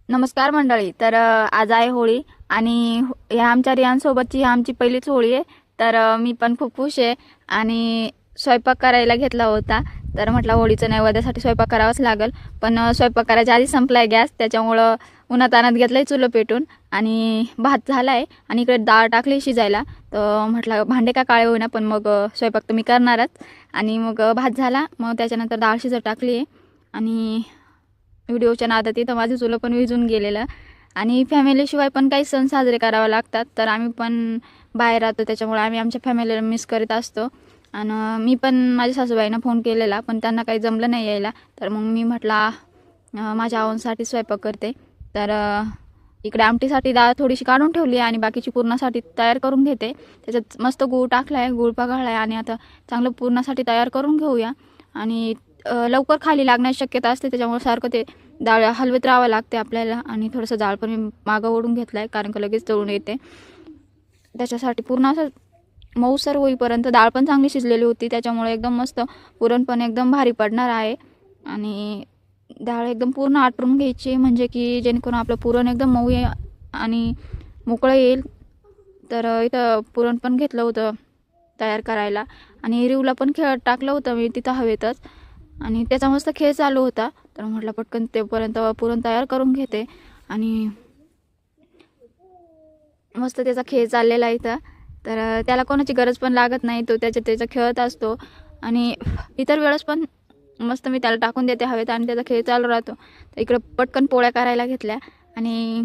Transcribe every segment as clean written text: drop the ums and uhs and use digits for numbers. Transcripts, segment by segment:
नमस्कार मंडळी. तर आज आहे होळी आणि ह्या आमच्या रियांसोबतची आमची पहिलीच होळी आहे. तर मी पण खूप खुश आहे आणि स्वयंपाक करायला घेतला होता. तर म्हटलं होळीचं नैवेद्यासाठी स्वयंपाक करावाच लागेल, पण स्वयंपाक करायच्या आधी संपलाय गॅस, त्याच्यामुळं उन्हातान्हात घेतलंय चुलं पेटून आणि भात झालाय आणि इकडे डाळ टाकली शिजायला. तर म्हटलं भांडे का काळे होईना, पण मग स्वयंपाक तर मी करणारच. आणि मग भात झाला, मग त्याच्यानंतर डाळ शिजत टाकली आहे आणि व्हिडिओच्या नादात तिथं माझं चुलं पण विझून गेलेलं. आणि फॅमिलीशिवाय पण काही सण साजरे करावे लागतात, तर आम्ही पण बाहेर राहतो, त्याच्यामुळे आम्ही आमच्या फॅमिलीला मिस करीत असतो. आणि मी पण माझ्या सासूबाईंना फोन केलेला, पण त्यांना काही जमलं नाही यायला. तर मग मी म्हटला माझ्या आवांसाठी स्वयंपाक करते. तर इकडे आमटीसाठी डाळ थोडीशी काढून ठेवली आणि बाकीची पुरणासाठी तयार करून घेते. त्याच्यात मस्त गूळ टाकला आहे, गूळ पगाळला आहे आणि आता चांगलं पुरणासाठी तयार करून घेऊया. आणि लवकर खाली लागण्याची शक्यता असते, त्याच्यामुळे सारखं ते डाळ हलवत राहावं लागते आपल्याला. आणि थोडंसं डाळ पण मी मागं ओढून घेतलं आहे, कारण का लगेच तळून येते. त्याच्यासाठी पूर्ण असं मऊसर होईपर्यंत डाळ पण चांगली शिजलेली होती, त्याच्यामुळे एकदम मस्त पुरण पण एकदम भारी पडणार आहे. आणि डाळ एकदम पूर्ण आटरून घ्यायची, म्हणजे की जेणेकरून आपलं पुरण एकदम मऊ आणि मोकळं येईल. तर इथं पुरण पण घेतलं होतं तयार करायला आणि रिवला पण टाकलं होतं मी तिथं हवेतच, आणि त्याचा मस्त खेळ चालू होता. तर म्हटलं पटकन तेपर्यंत पुरण तयार करून घेते. आणि मस्त त्याचा खेळ चाललेला इथं. तर त्याला कोणाची गरज पण लागत नाही, तो त्याचा खेळत असतो. आणि इतर वेळेस पण मस्त मी त्याला टाकून देते हवेत आणि त्याचा खेळ चालू राहतो. तर इकडं पटकन पोळ्या करायला घेतल्या आणि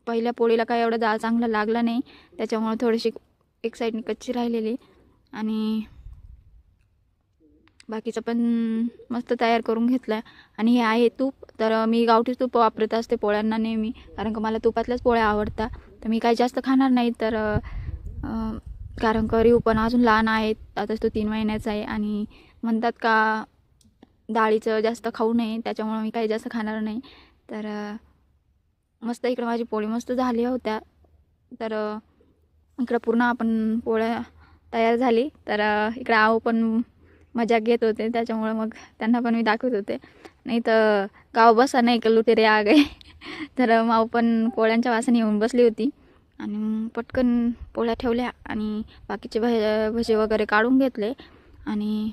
पहिल्या पोळीला काय एवढं डाळ चांगलं लागलं नाही, त्याच्यामुळे थोडीशी एक साईडनी कच्ची राहिलेली. आणि बाकीचं पण मस्त तयार करून घेतलं. आणि हे आहे तूप, तर मी गावठी तूप वापरत असते पोळ्यांना नेहमी, कारण का मला तुपातल्याच पोळ्या आवडतात. तर मी काही जास्त खाणार नाही, तर कारण का रिव पण अजून लहान आहेत, आताच तो 3 महिन्याचा आहे आणि म्हणतात का डाळीचं जास्त खाऊ नये, त्याच्यामुळे मी काही जास्त खाणार नाही. तर मस्त इकडं माझी पोळी मस्त झाली होत्या. तर इकडं पूर्ण आपण पोळ्या तयार झाली. तर इकडं आऊ पण मजा घेत होते, त्याच्यामुळे मग त्यांना पण मी दाखवत होते. नाही तर गाव बसा नाही का लुटेरे आ गए. तर माऊ पण पोळ्यांच्या वासाने येऊन बसली होती आणि मग पटकन पोळ्या ठेवल्या आणि बाकीचे भजे वगैरे काढून घेतले. आणि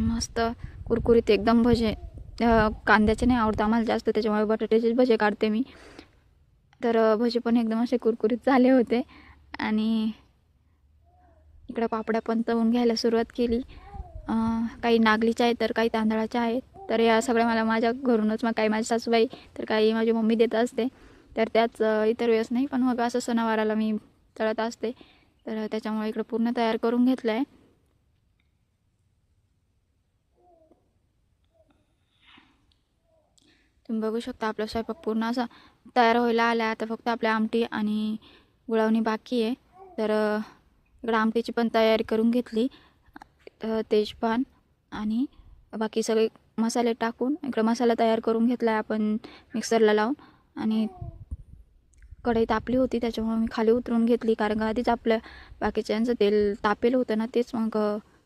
मस्त कुरकुरीत एकदम भजे, कांद्याचे नाही आवडतं आम्हाला जास्त, त्याच्यामुळे बटाट्याचेच भजे काढते मी. तर भजे पण एकदम असे कुरकुरीत झाले होते. आणि इकडं पापड्या पण तळून घ्यायला सुरुवात केली. काही नागलीच्या आहेत तर काही तांदळाच्या आहेत. तर या सगळ्या मला माझ्या घरूनच, मग काही माझी सासूबाई तर काही माझी मम्मी देत असते. तर त्याच इतर वेळेस नाही, पण मग असं सणावाराला मी तळत असते. तर त्याच्यामुळे इकडं पूर्ण तयार करून घेतलं आहे. तुम्ही बघू शकता आपला स्वयंपाक पूर्ण असा तयार व्हायला आला. आता फक्त आपल्या आमटी आणि गुळवणी बाकी आहे. तर इकडं आमटीची पण तयारी करून घेतली. तेजपान आणि बाकी सगळे मसाले टाकून इकडं मसाला तयार करून घेतला आहे आपण मिक्सरला लावून. आणि कढई तापली होती, त्याच्यामुळे मी खाली उतरून घेतली, कारण का आधीच आपल्या बाकीच्यांचं तेल तापेलं होतं ना, तेच मग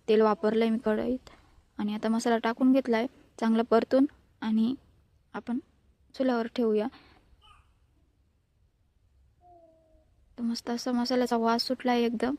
तेल वापरलं आहे मी कढईत. आणि आता मसाला टाकून घेतला आहे चांगलं परतून आणि आपण चुल्यावर ठेवूया. तर मस्त असा मसाल्याचा वास सुटला आहे एकदम.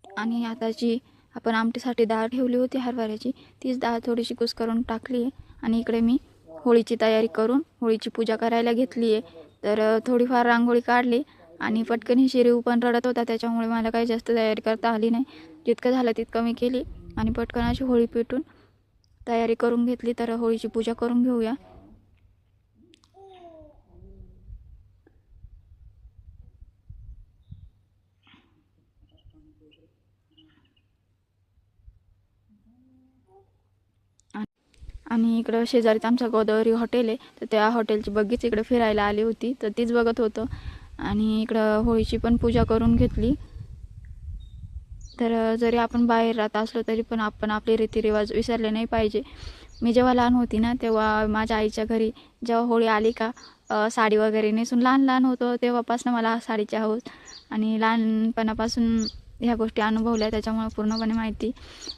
आणि आता जी आपण आमटीसाठी डाळ ठेवली होती हरभऱ्याची, तीच डाळ थोडीशी कुस्करून टाकली आहे. आणि इकडे मी होळीची तयारी करून होळीची पूजा करायला घेतली आहे. तर थोडीफार रांगोळी काढली आणि पटकन ही शिरीव पण रडत होता, त्याच्यामुळे मला काही जास्त तयारी करता आली नाही. जितकं झालं तितकं मी केली आणि पटकन अशी होळी पेटून तयारी करून घेतली. तर होळीची पूजा करून घेऊया. आणि इकडं शेजारीच आमचं गोदावरी हॉटेल आहे, तर त्या हॉटेलची बग्गीच इकडे फिरायला आली होती, तर तीच बघत होतो. आणि इकडं होळीची पण पूजा करून घेतली. तर जरी आपण बाहेर राहत असलो तरी पण आपण आपले रीतिरिवाज विसरले नाही पाहिजे. मी जेव्हा लहान होती ना तेव्हा माझ्या आईच्या घरी जेव्हा होळी आली का साडी वगैरे नेसून लहान लहान होतो तेव्हापासून मला साडीची हौस आणि लहानपणापासून ह्या गोष्टी अनुभवल्या, त्याच्यामुळे पूर्णपणे माहिती.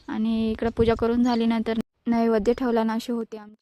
आणि इकडं पूजा करून झाली नंतर नैवेद्य ठेवला ना अशी होती आमची.